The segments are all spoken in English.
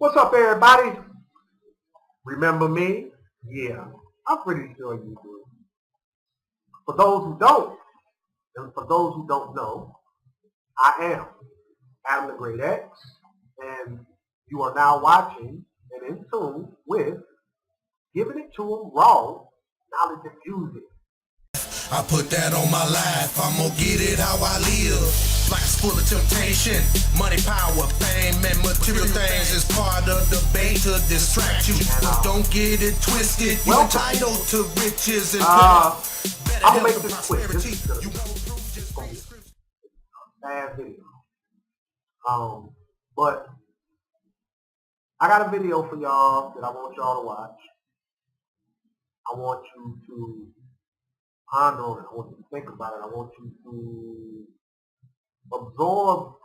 What's up, everybody? Remember me? Yeah, I'm pretty sure you do. For those who don't, and for those who don't know, I am Adam the Great X, and you are now watching and in tune with Giving It to 'em Raw, Knowledge and Music. I put that on my life, I'm gonna get it how I live. Life's full of temptation, money, power, fame, and material things is part of the bait to distract you. Don't get it twisted, you're entitled to riches and I'm gonna make this quick. This is gonna be a bad video. But I got a video for y'all that I want y'all to watch. I want you to ponder on it. I want you to think about it. I want you to absorb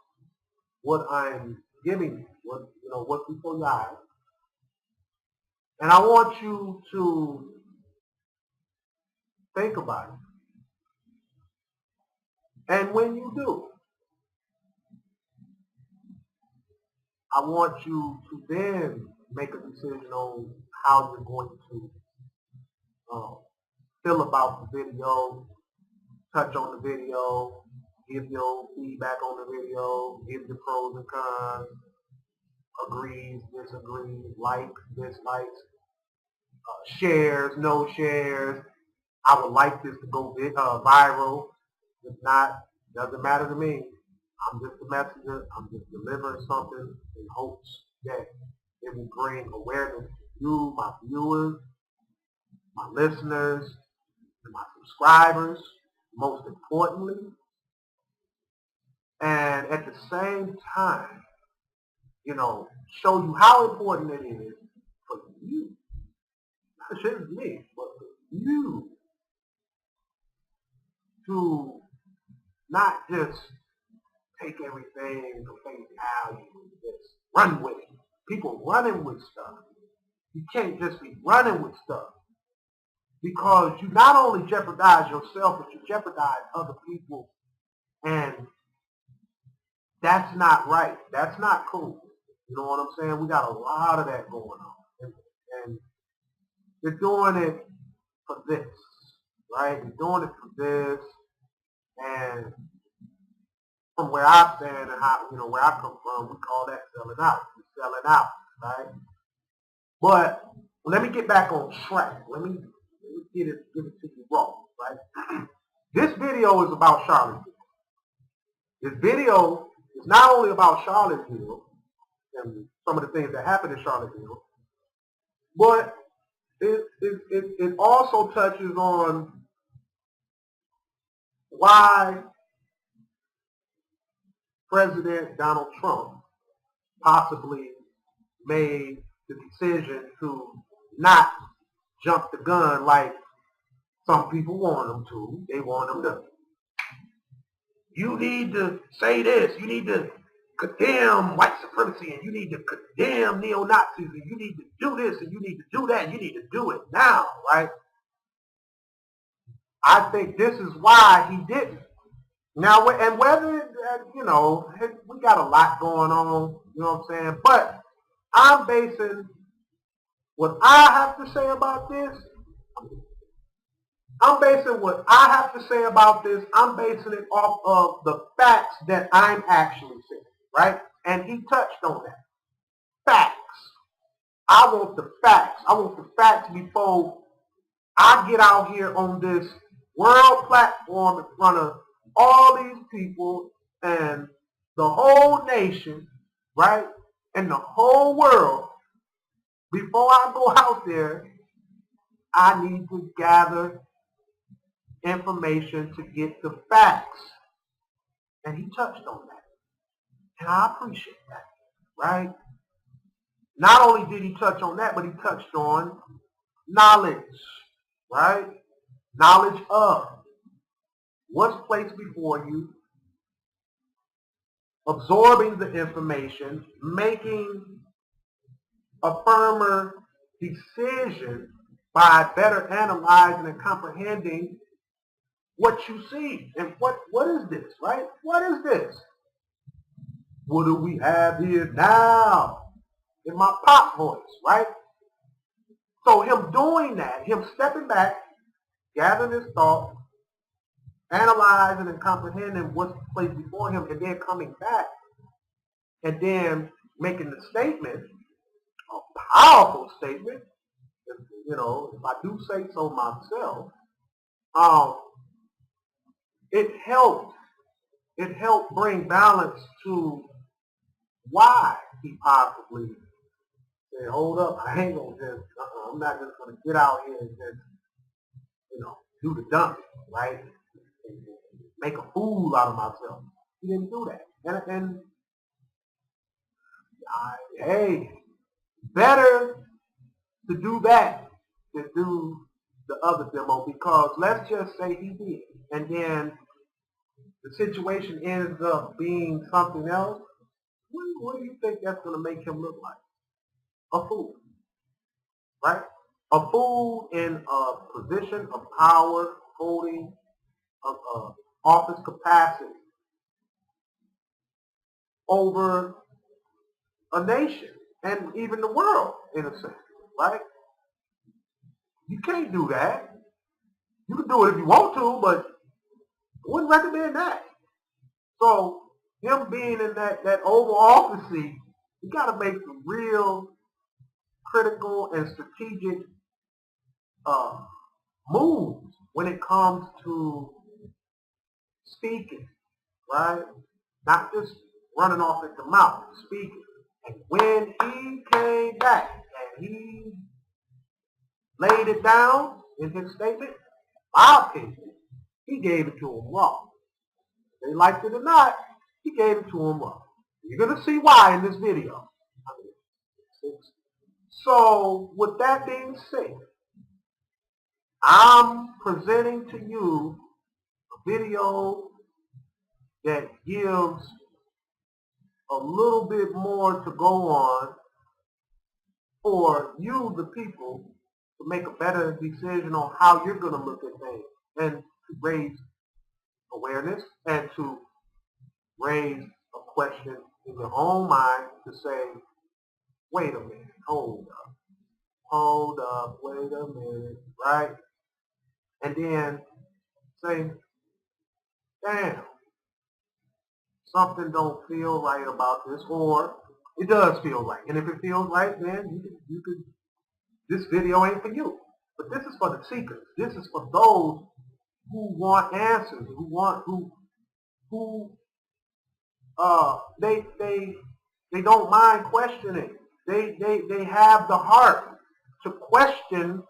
what I'm giving you, what's before your eyes. And I want you to think about it. And when you do, I want you to then make a decision on how you're going to feel about the video, touch on the video, give your feedback on the video, give your pros and cons, agrees, disagrees, likes, dislikes, shares, no shares. I would like this to go viral. If not, doesn't matter to me. I'm just a messenger. I'm just delivering something in hopes that it will bring awareness to you, my viewers, my listeners, and my subscribers, most importantly. And at the same time, show you how important it is for you. Not just me, but for you to not just take everything for face value and just run with it. People running with stuff. You can't just be running with stuff, because you not only jeopardize yourself, but you jeopardize other people, and that's not right. That's not cool. You know what I'm saying? We got a lot of that going on, and they're doing it for this, right? They're doing it for this, and from where I stand and how, where I come from, we call that selling out. We're selling out, right? But let me get back on track. Let me give it to you raw, right? This video is about Charlottesville. This video is not only about Charlottesville and some of the things that happened in Charlottesville, but it also touches on why President Donald Trump possibly made the decision to not jump the gun like some people want him to. They want him to, you need to say this, you need to condemn white supremacy, and you need to condemn neo-Nazis, and you need to do this, and you need to do that, and you need to do it now, right? I think this is why he didn't. Now, and whether, we got a lot going on, you know what I'm saying? But I'm basing what I have to say about this. I'm basing it off of the facts that I'm actually seeing, right? And he touched on that. Facts. I want the facts. I want the facts before I get out here on this world platform in front of all these people and the whole nation, right? And the whole world. Before I go out there, I need to gather information to get the facts. And he touched on that. And I appreciate that, right? Not only did he touch on that, but he touched on knowledge, right? Knowledge of what's placed before you, absorbing the information, making a firmer decision by better analyzing and comprehending what you see. And what is this, right? What is this? What do we have here now? in my pop voice, right? So him doing that, him stepping back, gathering his thoughts, analyzing and comprehending what's placed before him, and then coming back, and then making the statement, a powerful statement, if I do say so myself, it helped bring balance to why he possibly said, hold up, I ain't gonna just, I'm not just gonna get out here and just, do the dummy, right? And make a fool out of myself. He didn't do that. And hey, better to do that than do the other demo, because let's just say he did, and then the situation ends up being something else. What do you think that's going to make him look like? A fool, right? A fool in a position of power, holding office capacity over a nation and even the world, in a sense, right? You can't do that. You can do it if you want to, but I wouldn't recommend that. So him being in that Oval Office seat, you got to make some real critical and strategic moves when it comes to speaking, right? Not just running off at the mouth, speaking. And when he came back and he laid it down in his statement, my opinion, he gave it to him raw. They liked it or not, he gave it to him raw. You're going to see why in this video. So, with that being said, I'm presenting to you a video that gives a little bit more to go on for you, the people, to make a better decision on how you're going to look at things and to raise awareness and to raise a question in your own mind to say, wait a minute, hold up, wait a minute, right? And then say, damn, something don't feel right about this, or it does feel right. And if it feels right, then you could, this video ain't for you. But this is for the seekers. This is for those who want answers, they don't mind questioning. They have the heart to question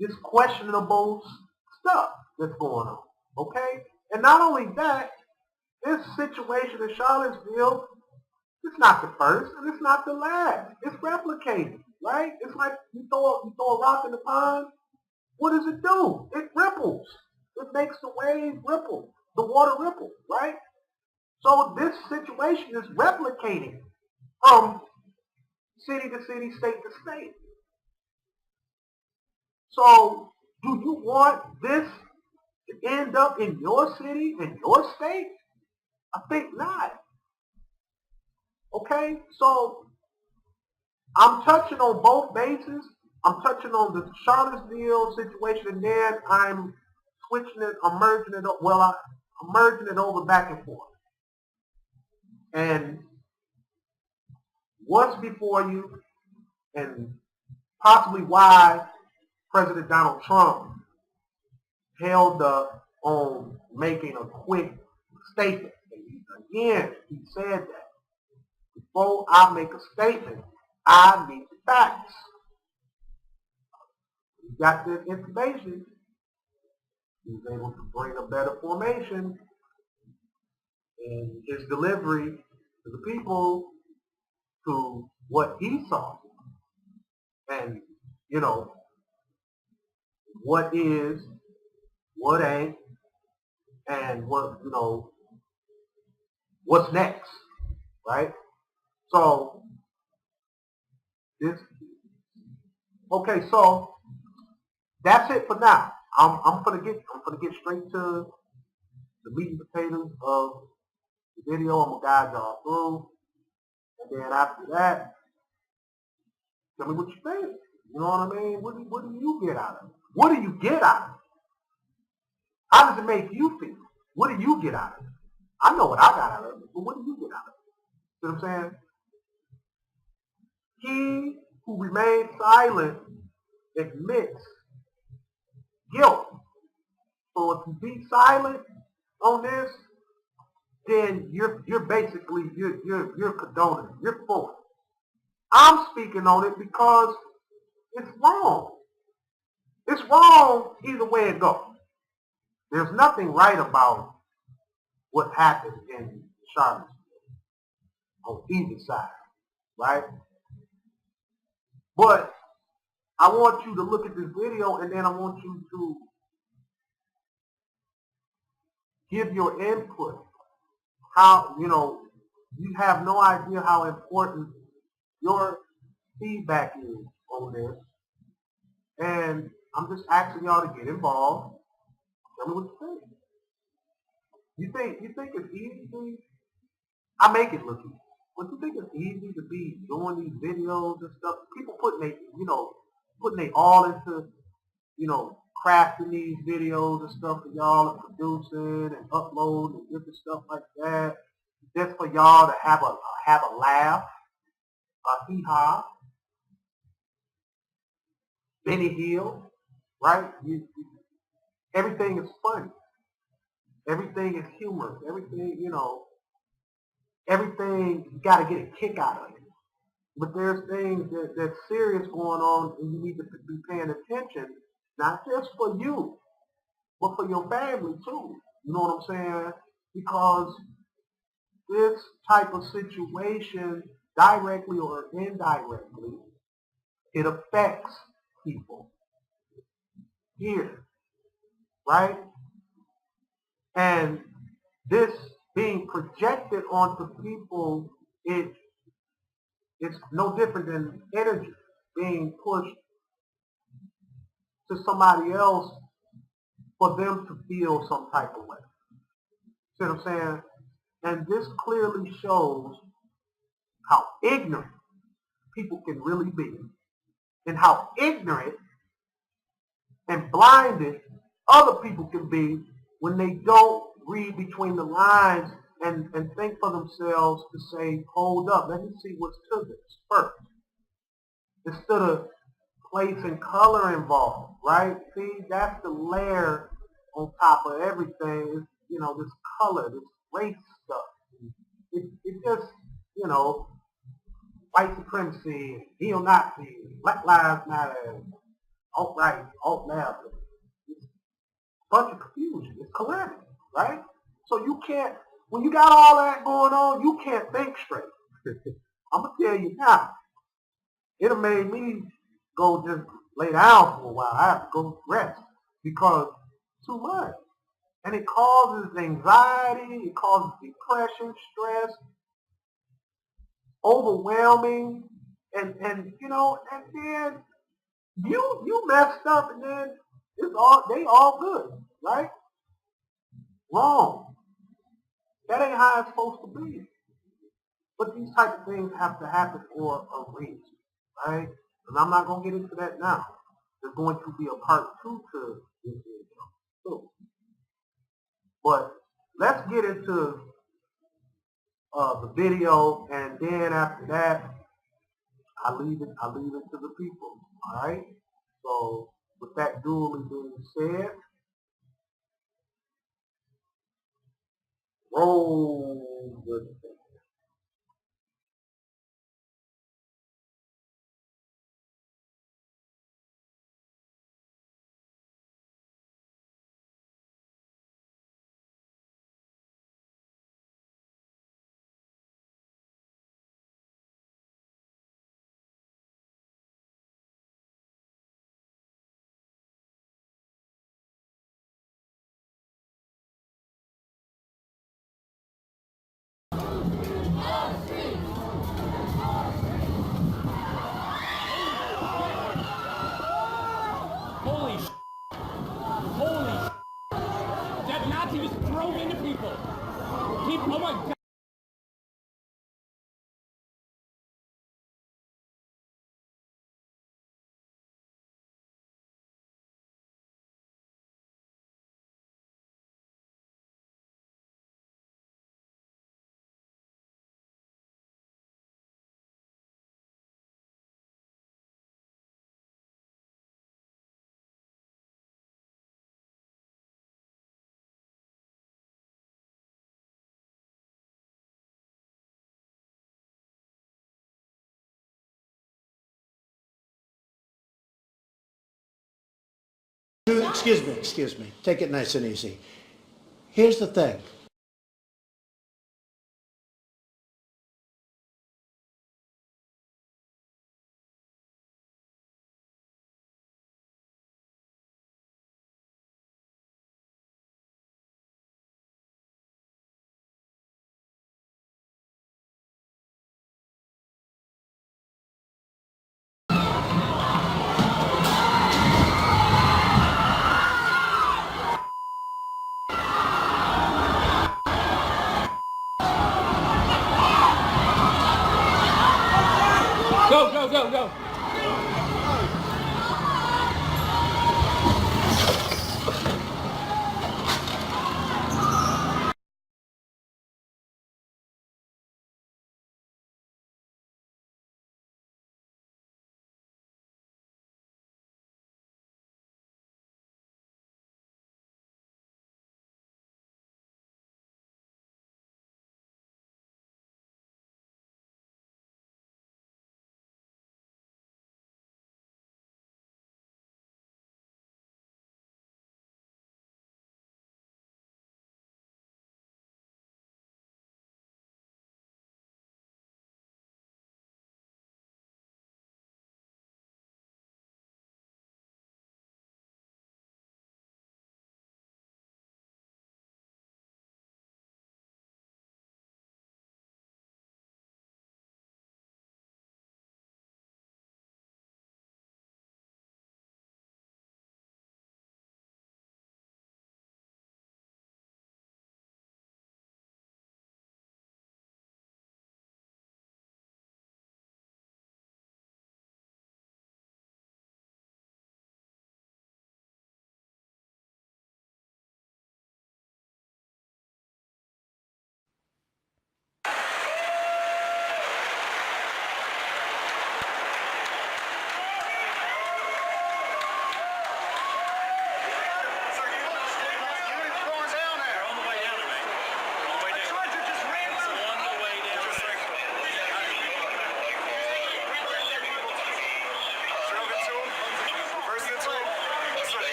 this questionable stuff that's going on. Okay? And not only that, this situation in Charlottesville, it's not the first and it's not the last. It's replicated, right? It's like you throw a rock in the pond. What does it do? It ripples. It makes the waves ripple, the water ripple, right? So this situation is replicating from city to city, state to state. So do you want this to end up in your city, in your state? I think not. Okay, so I'm touching on both bases. I'm touching on the Charlottesville situation, and then I'm switching it, I'm merging it over back and forth. And what's before you, and possibly why President Donald Trump held up on making a quick statement. Again, he said that before I make a statement, I need the facts. He got this information. He was able to bring a better formation in his delivery to the people to what he saw. And, what is, what ain't, and what's next, right? So so that's it for now. I'm gonna get straight to the meat and potatoes of the video. I'm gonna guide y'all through, and then after that, Tell me what you think. You know what I mean? What do you get out of it? What do you get out of it? How does it make you feel? What do you get out of it? I know what I got out of it, but what do you get out of it? See what I'm saying? He who remains silent admits guilt. So if you be silent on this, then you're basically you're condoning it. You're for it. I'm speaking on it because it's wrong. It's wrong either way it goes. There's nothing right about what happened in Charlottesville on either side, right? But I want you to look at this video, and then I want you to give your input. How, you have no idea how important your feedback is on this. And I'm just asking y'all to get involved. Tell me what you think. You think it's easy? I make it look easy. But you think it's easy to be doing these videos and stuff? People putting they all into, crafting these videos and stuff for y'all and producing and uploading and different stuff like that. Just for y'all to have a laugh, a hee-haw. Benny Hill, right? Everything is funny. Everything is humorous. Everything, everything, you got to get a kick out of it. But there's things that's serious going on, and you need to be paying attention, not just for you, but for your family too. You know what I'm saying? Because this type of situation, directly or indirectly, it affects people here, right? And this being projected onto people, it's no different than energy being pushed to somebody else for them to feel some type of way. See what I'm saying? And this clearly shows how ignorant people can really be, and how ignorant and blinded other people can be when they don't read between the lines and think for themselves to say, hold up, let me see what's to this first. Instead of placing color involved, right? See, that's the layer on top of everything. Is, this color, this race stuff. It just, white supremacy, neo-Nazi, Black Lives Matter, alt-right, alt-left. It's a bunch of confusion. It's calamity, right? So you can't, when you got all that going on, you can't think straight. I'm going to tell you now, it'll made me go just lay down for a while. I have to go rest because too much. And it causes anxiety, it causes depression, stress, overwhelming, and then you messed up, and then they all good, right? Wrong. That ain't how it's supposed to be. But these type of things have to happen for a reason, right? And I'm not gonna get into that now. There's going to be a part 2 to this video too. But let's get into the video, and then after that, I leave it to the people. All right. So with that duly being said, roll the tape. Holy that Nazi just drove into people. Oh my God. excuse me. Take it nice and easy. Here's the thing. Go, go, go, go.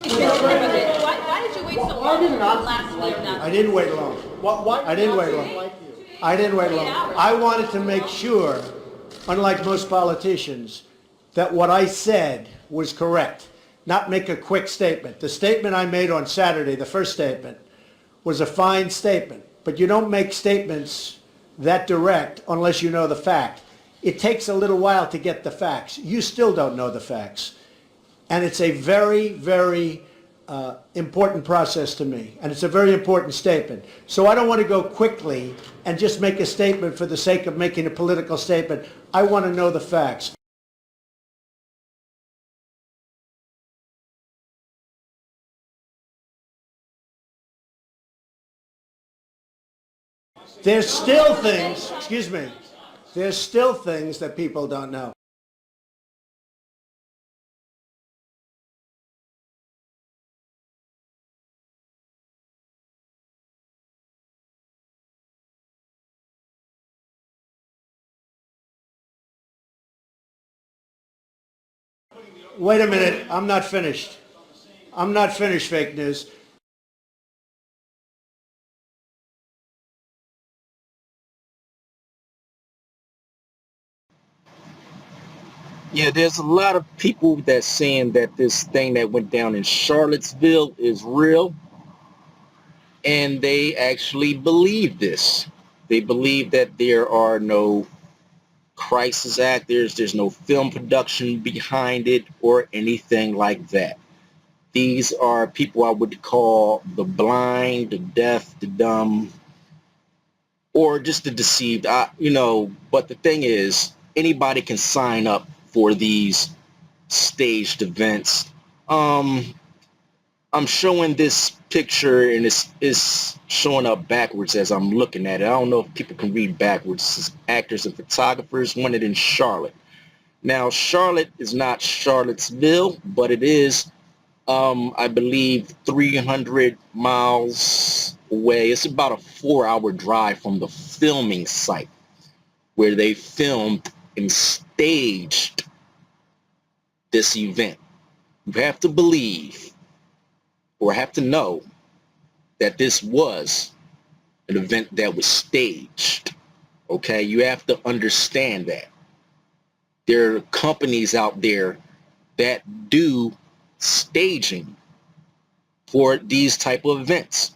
Why did you wait so long to last week? I didn't wait long. I didn't wait long. I didn't wait long. I wanted to make sure, unlike most politicians, that what I said was correct, not make a quick statement. The statement I made on Saturday, the first statement, was a fine statement, but you don't make statements that direct unless you know the fact. It takes a little while to get the facts. You still don't know the facts. And it's a very, very important process to me, and it's a very important statement. So I don't want to go quickly and just make a statement for the sake of making a political statement. I want to know the facts. There's still things, excuse me, there's still things that people don't know. Wait a minute, I'm not finished. I'm not finished, fake news. Yeah, there's a lot of people that's saying that this thing that went down in Charlottesville is real, and they actually believe this. They believe that there are no crisis actors, there's no film production behind it or anything like that. These are people I would call the blind, the deaf, the dumb, or just the deceived. But the thing is, anybody can sign up for these staged events. I'm showing this picture and it's showing up backwards as I'm looking at it. I don't know if people can read backwards. This is actors and photographers wanted in Charlotte. Now, Charlotte is not Charlottesville, but it is I believe 300 miles away. It's about a 4-hour drive from the filming site where they filmed and staged this event. You have to believe or have to know that this was an event that was staged. Okay, you have to understand that. There are companies out there that do staging for these type of events,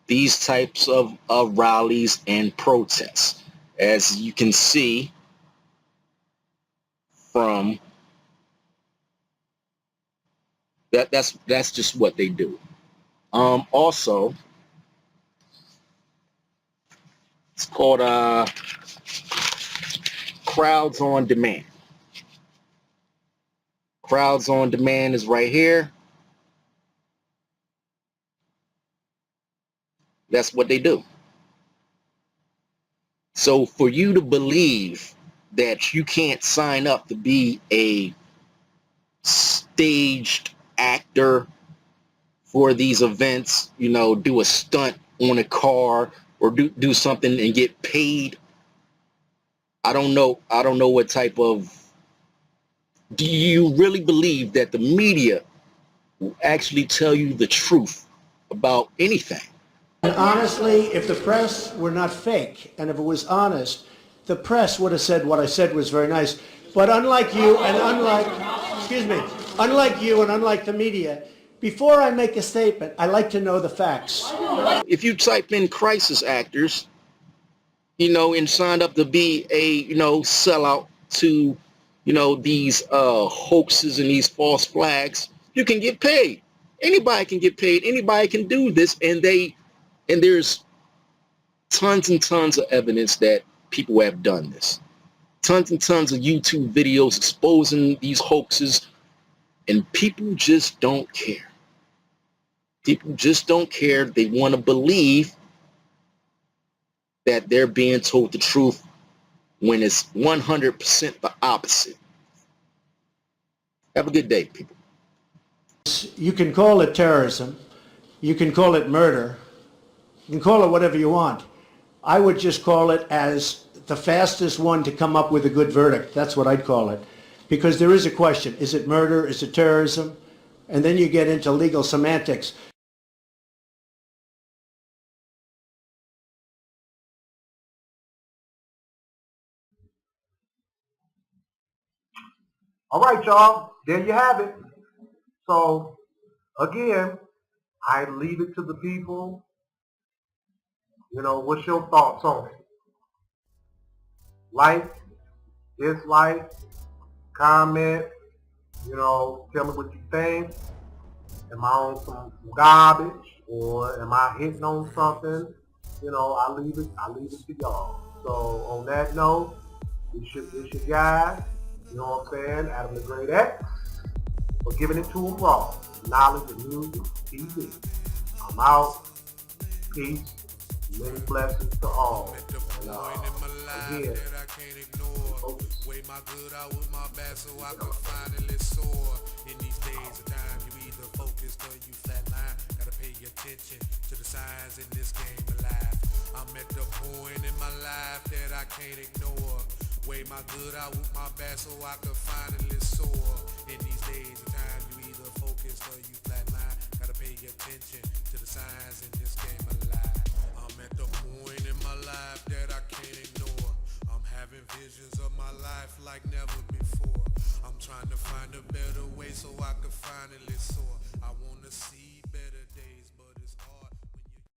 these types of rallies and protests. As you can see from that's just what they do. Also, it's called crowds on demand. Crowds on demand is right here. That's what they do. So for you to believe that you can't sign up to be a staged actor for these events, you know, do a stunt on a car or do something and get paid, I don't know what type of, do you really believe that the media will actually tell you the truth about anything? And honestly, if the press were not fake, and if it was honest, the press would have said what I said was very nice. But unlike you and unlike the media, before I make a statement, I like to know the facts. If you type in crisis actors, you know, and signed up to be a, you know, sellout to, you know, these hoaxes and these false flags, you can get paid. Anybody can get paid. Anybody can do this, and there's tons and tons of evidence that people have done this. Tons and tons of YouTube videos exposing these hoaxes, and people just don't care. People just don't care. They want to believe that they're being told the truth when it's 100% the opposite. Have a good day, people. You can call it terrorism. You can call it murder. You can call it whatever you want. I would just call it as the fastest one to come up with a good verdict. That's what I'd call it. Because there is a question. Is it murder? Is it terrorism? And then you get into legal semantics. All right, y'all. There you have it. So, again, I leave it to the people. You know, what's your thoughts on it? Like, dislike, comment, you know, tell me what you think. Am I on some garbage or am I hitting on something? You know, I leave it to y'all. So on that note, it's your guy, you know what I'm saying, Adam the Great X, for giving it to him raw. Knowledge of music, TV. I'm out. Peace. Many blessings to all. And, again, weigh my good out with my bad so I can finally soar. In these days of time, you either focused or you flatline. Gotta pay attention to the signs in this game of life. I'm at the point in my life that I can't ignore. Weigh my good out with my bad so I can finally soar. In these days of time, you either focused or you flatline. Gotta pay attention to the signs in this game of life. I'm at the point in my life that I can't ignore. I'm having visions of my life like never before. I'm trying to find a better way so I can finally